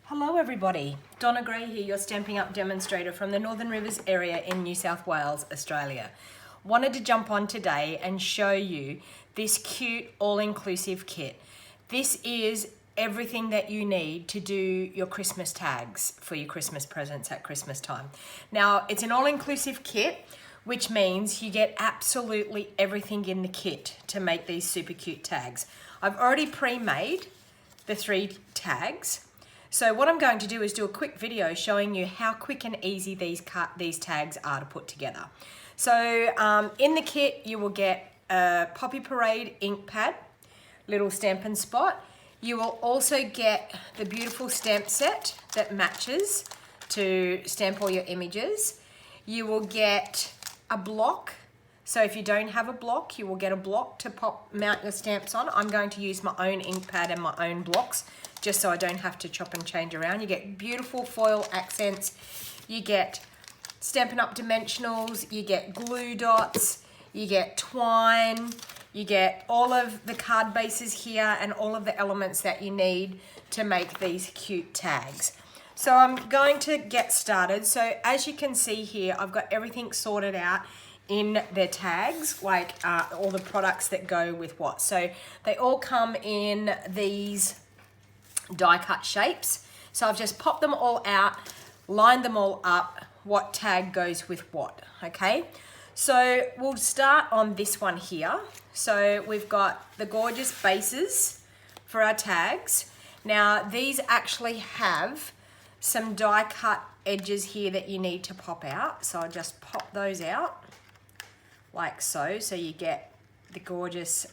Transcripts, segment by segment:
Hello everybody, Donna Gray here, your Stampin' Up demonstrator from the Northern Rivers area in New South Wales, Australia. Wanted to jump on today and show you this cute all-inclusive kit. This is everything that you need to do your Christmas tags for your Christmas presents at Christmas time. Now, it's an all-inclusive kit, which means you get absolutely everything in the kit to make these super cute tags. I've already pre-made the 3 tags. So what I'm going to do is do a quick video showing you how quick and easy these tags are to put together. So in the kit you will get a Poppy Parade ink pad, little Stampin' Spot. You will also get the beautiful stamp set that matches to stamp all your images. You will get a block. So if you don't have a block, you will get a block to mount your stamps on. I'm going to use my own ink pad and my own blocks just so I don't have to chop and change around. You get beautiful foil accents. You get Stampin' Up dimensionals. You get glue dots. You get twine. You get all of the card bases here and all of the elements that you need to make these cute tags. So I'm going to get started. So as you can see here, I've got everything sorted out in their tags, like all the products that go with what. So they all come in these die cut shapes. So I've just popped them all out, lined them all up, what tag goes with what, okay? So we'll start on this one here. So we've got the gorgeous bases for our tags. Now these actually have some die cut edges here that you need to pop out. So I'll just pop those out like so. So you get the gorgeous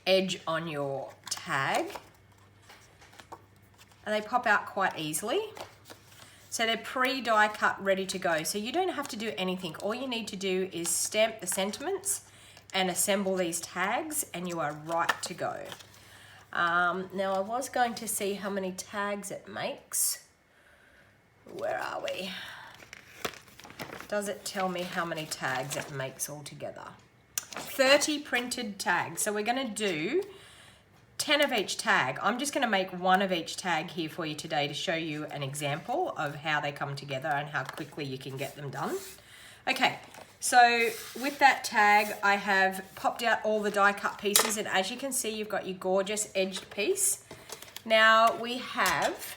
edge on your tag. And they pop out quite easily. So they're pre-die cut, ready to go. So you don't have to do anything. All you need to do is stamp the sentiments and assemble these tags and you are right to go. Now I was going to see how many tags it makes. Where are we? Does it tell me how many tags it makes altogether? 30 printed tags. So we're going to do 10 of each tag. I'm just going to make 1 of each tag here for you today to show you an example of how they come together and how quickly you can get them done. Okay, so with that tag, I have popped out all the die cut pieces, and as you can see, you've got your gorgeous edged piece. Now we have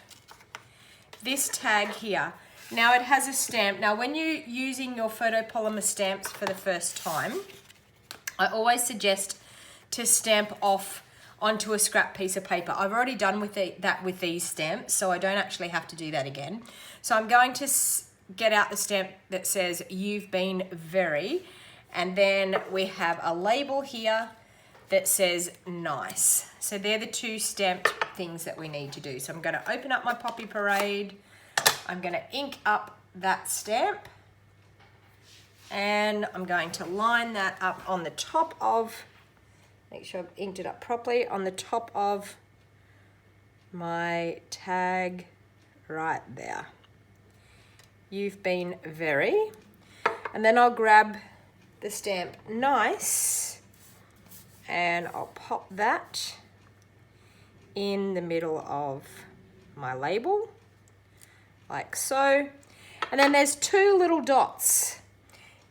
this tag here. Now it has a stamp. Now when you're using your photopolymer stamps for the first time, I always suggest to stamp off onto a scrap piece of paper. I've already done that with these stamps, so I don't actually have to do that again. So I'm going to get out the stamp that says, "You've been very," and then we have a label here that says "nice." So they're the 2 stamped things that we need to do. So I'm going to open up my Poppy Parade. I'm going to ink up that stamp, and I'm going to line that up on the top of, make sure I've inked it up properly, on the top of my tag right there. You've been very. And then I'll grab the stamp "nice" and I'll pop that in the middle of my label, like so. And then there's 2 little dots.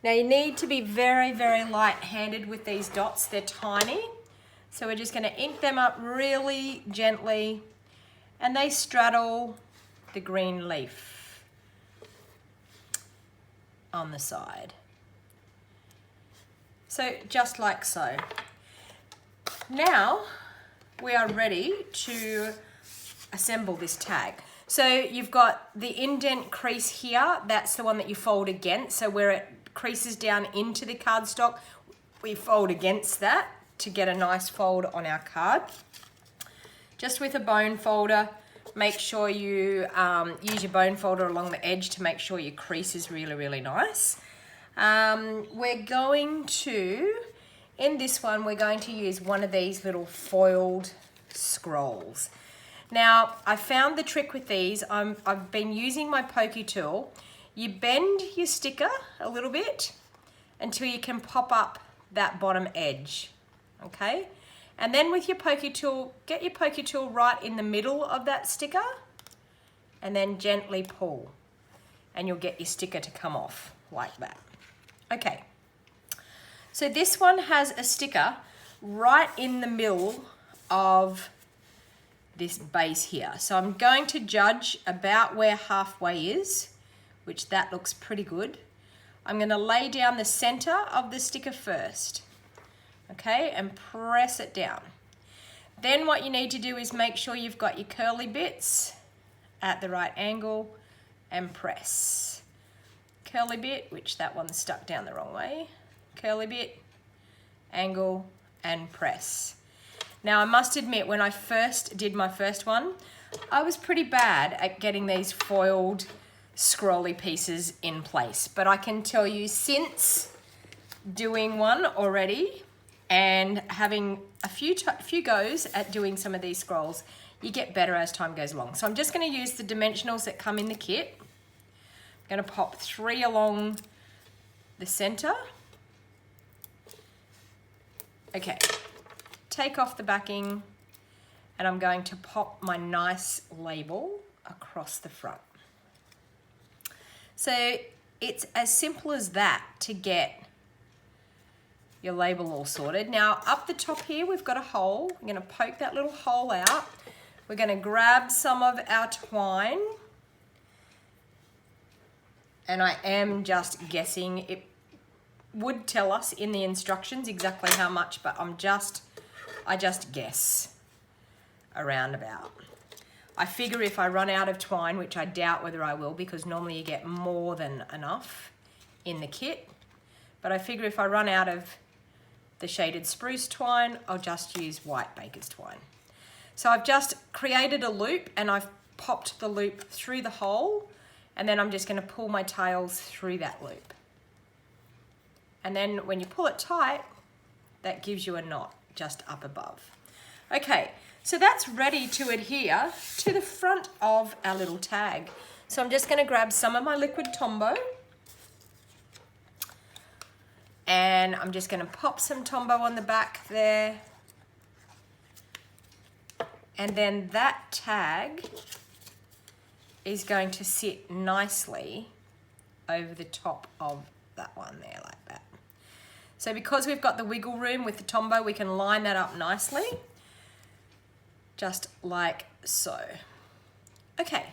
Now you need to be very, very light-handed with these dots. They're tiny. So we're just going to ink them up really gently, and they straddle the green leaf on the side. So just like so. Now we are ready to assemble this tag. So you've got the indent crease here. That's the one that you fold against. So where it creases down into the cardstock, we fold against that to get a nice fold on our card. Just with a bone folder, make sure you use your bone folder along the edge to make sure your crease is really, really nice. We're going to, in this one, we're going to use one of these little foiled scrolls. Now, I found the trick with these. I've been using my pokey tool. You bend your sticker a little bit until you can pop up that bottom edge, okay? And then with your pokey tool, get your pokey tool right in the middle of that sticker and then gently pull and you'll get your sticker to come off like that. Okay, so this one has a sticker right in the middle of this base here. So I'm going to judge about where halfway is, which that looks pretty good. I'm going to lay down the center of the sticker first, okay, and press it down. Then what you need to do is make sure you've got your curly bits at the right angle and press. Curly bit, which that one's stuck down the wrong way. Curly bit, angle, and press. Now I must admit, when I first did my first one, I was pretty bad at getting these foiled scrolly pieces in place, but I can tell you since doing one already and having a few goes at doing some of these scrolls, you get better as time goes along. So I'm just going to use the dimensionals that come in the kit. I'm going to pop 3 along the center. Okay, take off the backing and I'm going to pop my nice label across the front. So it's as simple as that to get your label all sorted. Now up the top here we've got a hole. I'm going to poke that little hole out. We're going to grab some of our twine, and I am just guessing. It would tell us in the instructions exactly how much, but I just guess around about. I figure if I run out of twine, which I doubt whether I will because normally you get more than enough in the kit, but I figure if I run out of the shaded spruce twine, I'll just use white baker's twine. So I've just created a loop and I've popped the loop through the hole, and then I'm just going to pull my tails through that loop. And then when you pull it tight, that gives you a knot just up above. Okay, so that's ready to adhere to the front of our little tag. So I'm just going to grab some of my liquid Tombow and I'm just going to pop some Tombow on the back there. And then that tag is going to sit nicely over the top of that one there like that. So because we've got the wiggle room with the Tombow, we can line that up nicely, just like so. Okay,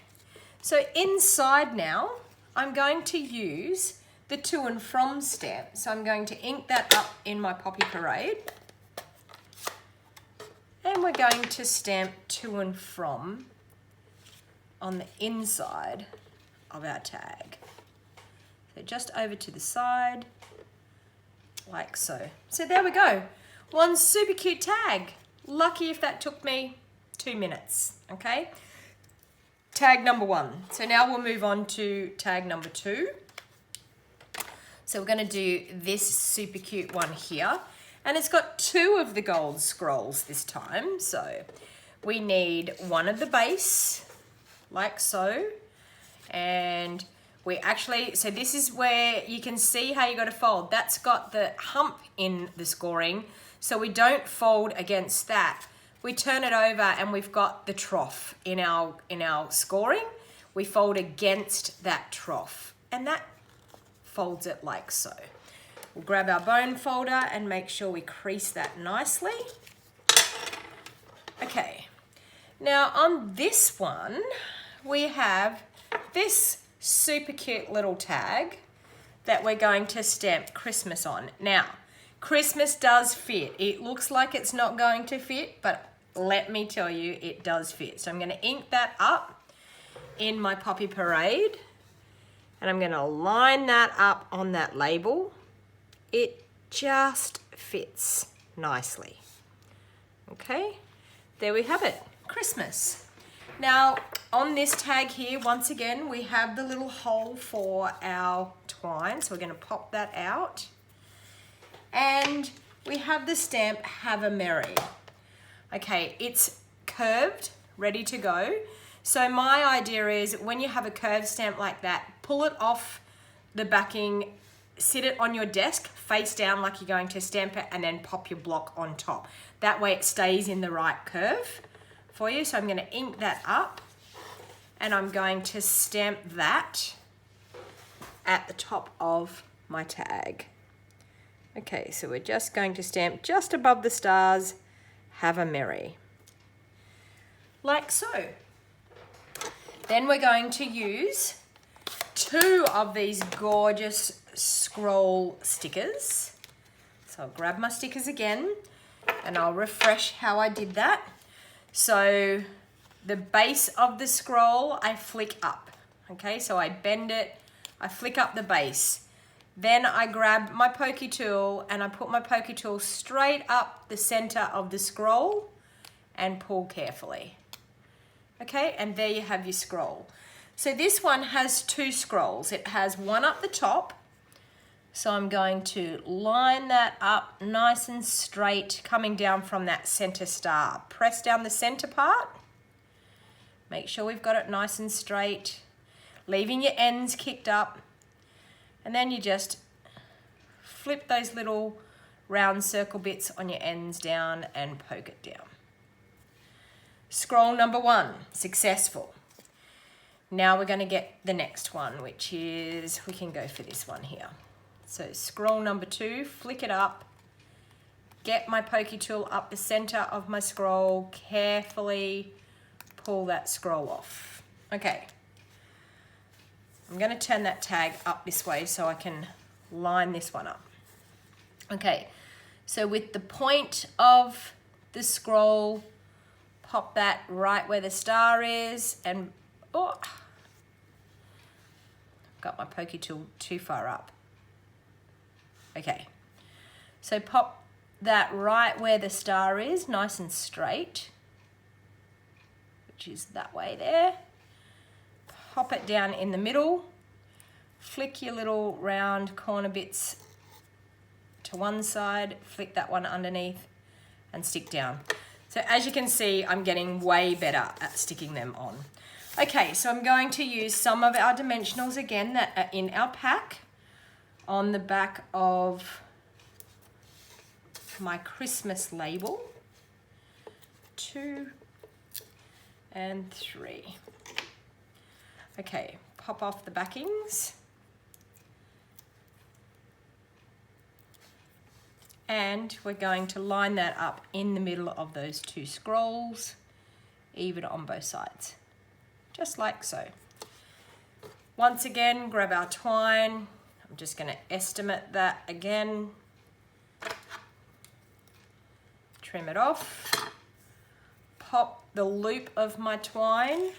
so inside now, I'm going to use the to and from stamp. So I'm going to ink that up in my Poppy Parade. And we're going to stamp to and from on the inside of our tag. So just over to the side, like so. So there we go. One super cute tag. Lucky if that took me 2 minutes, okay? Tag number 1. So now we'll move on to tag number 2. So we're gonna do this super cute one here. And it's got 2 of the gold scrolls this time. So we need one of the base, like so. And we actually, so this is where you can see how you got to fold. That's got the hump in the scoring. So we don't fold against that. We turn it over and we've got the trough in our scoring. We fold against that trough and that folds it like so. We'll grab our bone folder and make sure we crease that nicely. Okay, now on this one, we have this super cute little tag that we're going to stamp Christmas on. Now, Christmas does fit. It looks like it's not going to fit, but let me tell you, it does fit. So I'm going to ink that up in my Poppy Parade, and I'm going to line that up on that label. It just fits nicely. Okay, there we have it, Christmas. Now, on this tag here, once again, we have the little hole for our twine. So we're going to pop that out. And we have the stamp, Have a Merry. Okay, it's curved, ready to go. So my idea is when you have a curved stamp like that, pull it off the backing, sit it on your desk face down like you're going to stamp it, and then pop your block on top. That way it stays in the right curve for you. So I'm going to ink that up, and I'm going to stamp that at the top of my tag. Okay, so we're just going to stamp just above the stars, "Have a Merry," like so. Then we're going to use 2 of these gorgeous scroll stickers. So I'll grab my stickers again, and I'll refresh how I did that. So the base of the scroll, I flick up. Okay, so I bend it, I flick up the base. Then I grab my pokey tool and I put my pokey tool straight up the center of the scroll and pull carefully. Okay, and there you have your scroll. So this one has 2 scrolls. It has one up the top. So I'm going to line that up nice and straight, coming down from that center star. Press down the center part. Make sure we've got it nice and straight, leaving your ends kicked up. And then you just flip those little round circle bits on your ends down and poke it down. Scroll number 1, successful. Now we're going to get the next one, which is, we can go for this one here. So scroll number 2, flick it up, get my pokey tool up the center of my scroll, carefully pull that scroll off. Okay, I'm going to turn that tag up this way so I can line this one up. Okay, so with the point of the scroll, pop that right where the star is, and oh, got my pokey tool too far up. Okay, so pop that right where the star is, nice and straight, which is that way there. Pop it down in the middle, flick your little round corner bits to one side, flick that one underneath and stick down. So as you can see, I'm getting way better at sticking them on. Okay, so I'm going to use some of our dimensionals again that are in our pack on the back of my Christmas label. 2 and 3. Okay, pop off the backings. And we're going to line that up in the middle of those 2 scrolls, even on both sides, just like so. Once again, grab our twine. I'm just going to estimate that again. Trim it off. Pop the loop of my twine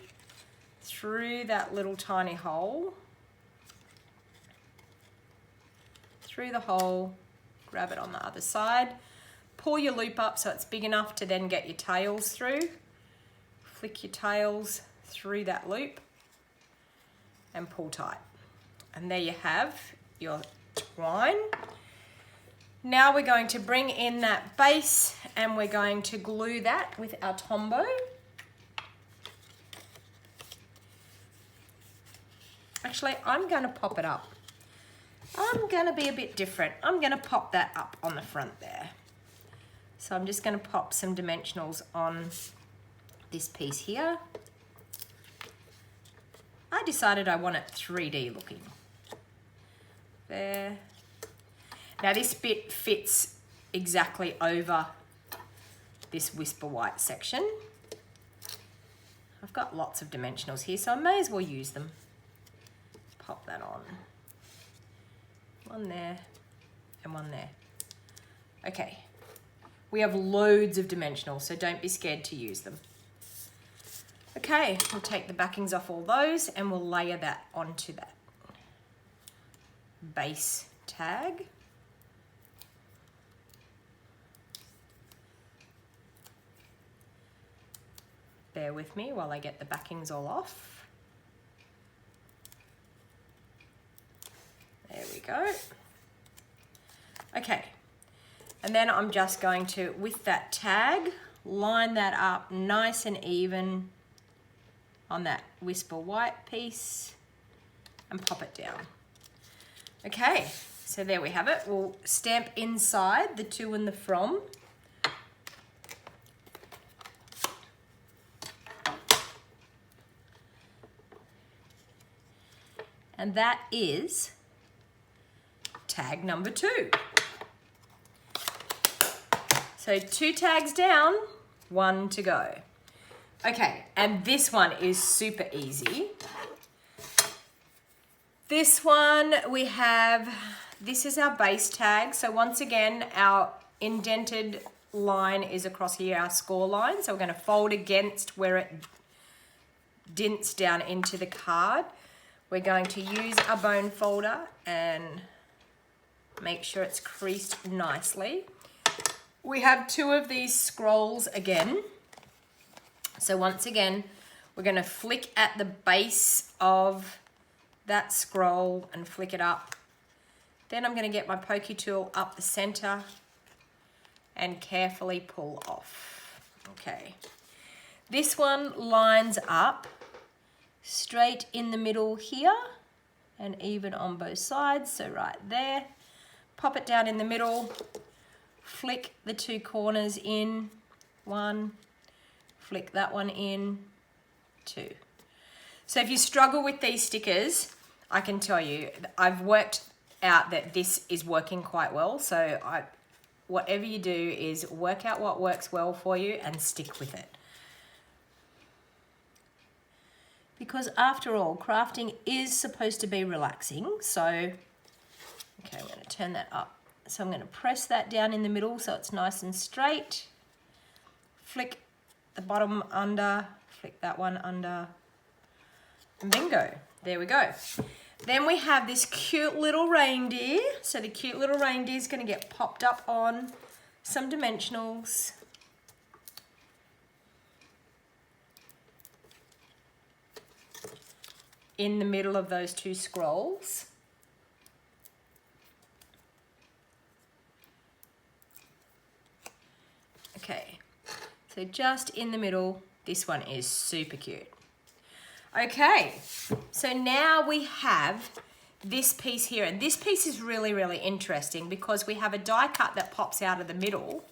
through that little tiny hole. Through the hole. Grab it on the other side. Pull your loop up so it's big enough to then get your tails through. Flick your tails through that loop and pull tight. And there you have your twine. Now we're going to bring in that base and we're going to glue that with our Tombow. Actually, I'm going to pop it up. I'm going to be a bit different. I'm going to pop that up on the front there. So I'm just going to pop some dimensionals on this piece here. I decided I want it 3D looking. There. Now this bit fits exactly over this Whisper White section. I've got lots of dimensionals here, so I may as well use them. Pop that on. One there and one there. Okay, we have loads of dimensionals, so don't be scared to use them. Okay, we'll take the backings off all those and we'll layer that onto that base tag. Bear with me while I get the backings all off. There we go. Okay, and then I'm just going to, with that tag, line that up nice and even on that Whisper White piece and pop it down. Okay, So there we have it. We'll stamp inside the to and the from. And that is tag number 2. So 2 tags down, 1 to go. Okay, and this one is super easy. This one we have, this is our base tag. So once again, our indented line is across here, our score line. So we're going to fold against where it dints down into the card. We're going to use our bone folder and make sure it's creased nicely. We have 2 of these scrolls again. So once again, we're going to flick at the base of that scroll and flick it up. Then I'm going to get my pokey tool up the center and carefully pull off. Okay. This one lines up straight in the middle here and even on both sides. So right there, pop it down in the middle, flick the 2 corners in, 1, flick that one in, 2. So if you struggle with these stickers, I can tell you, I've worked out that this is working quite well. So whatever you do is work out what works well for you and stick with it. Because after all, crafting is supposed to be relaxing. So, okay, I'm going to turn that up. So I'm going to press that down in the middle so it's nice and straight. Flick the bottom under, flick that one under, and bingo, there we go. Then we have this cute little reindeer. So the cute little reindeer is going to get popped up on some dimensionals. In the middle of those 2 scrolls. Okay, so just in the middle, this one is super cute. Okay, so now we have this piece here, and this piece is really, really interesting because we have a die cut that pops out of the middle,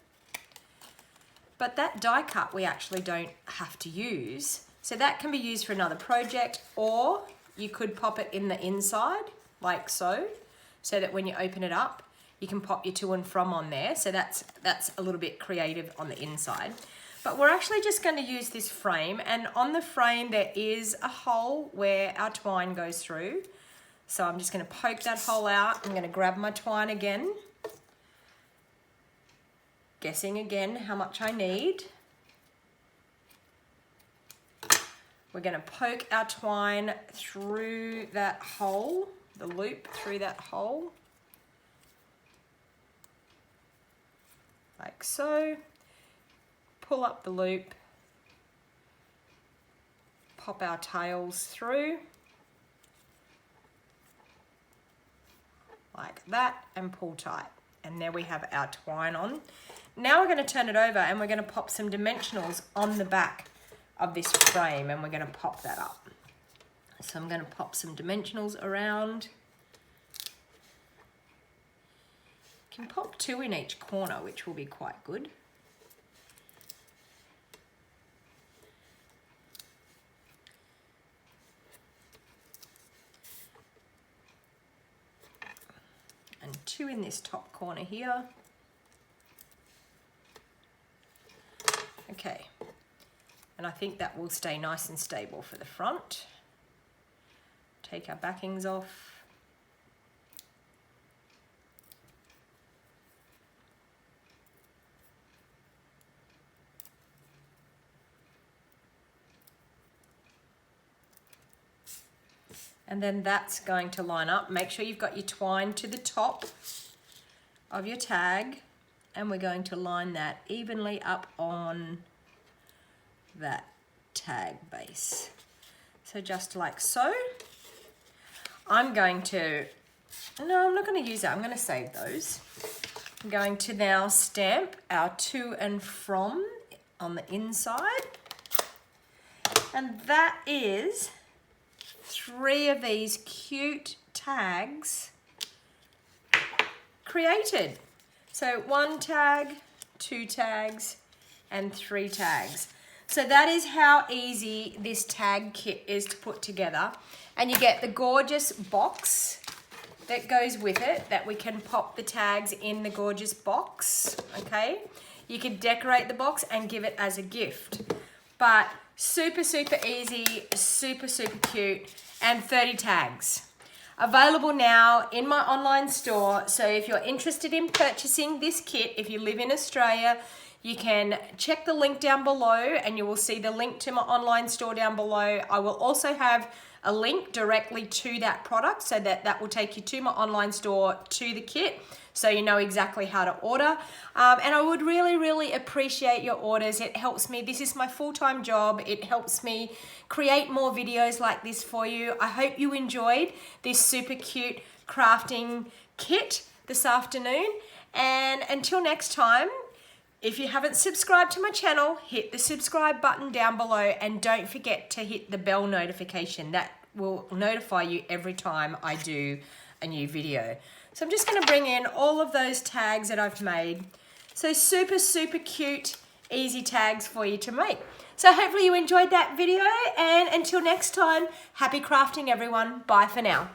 but that die cut we actually don't have to use. So that can be used for another project, or you could pop it in the inside, like so that when you open it up, you can pop your to and from on there. So that's a little bit creative on the inside. But we're actually just going to use this frame, and on the frame there is a hole where our twine goes through. So I'm just going to poke that hole out. I'm going to grab my twine again, guessing again how much I need. We're going to poke our twine through that hole, the loop through that hole, like so. Pull up the loop, pop our tails through, like that, and pull tight. And there we have our twine on. Now we're going to turn it over and we're going to pop some dimensionals on the back of this frame, and we're going to pop that up. So I'm going to pop some dimensionals around. You can pop 2 in each corner, which will be quite good. And 2 in this top corner here. Okay, and I think that will stay nice and stable for the front. Take our backings off. And then that's going to line up. Make sure you've got your twine to the top of your tag, and we're going to line that evenly up on that tag base. So just like so. I'm going to, no, I'm not going to use that. I'm going to save those. I'm going to now stamp our to and from on the inside. And that is 3 of these cute tags created. So 1 tag, 2 tags, and 3 tags. So that is how easy this tag kit is to put together. And you get the gorgeous box that goes with it, that we can pop the tags in the gorgeous box, okay? You can decorate the box and give it as a gift. But super, super easy, super, super cute, and 30 tags. Available now in my online store. So if you're interested in purchasing this kit, if you live in Australia, you can check the link down below and you will see the link to my online store down below. I will also have a link directly to that product so that will take you to my online store, to the kit, so you know exactly how to order. And I would really, really appreciate your orders. It helps me. This is my full-time job. It helps me create more videos like this for you. I hope you enjoyed this super cute crafting kit this afternoon. And until next time, if you haven't subscribed to my channel, hit the subscribe button down below and don't forget to hit the bell notification. That will notify you every time I do a new video. So I'm just going to bring in all of those tags that I've made. So super, super cute, easy tags for you to make. So hopefully you enjoyed that video, and until next time, happy crafting everyone. Bye for now.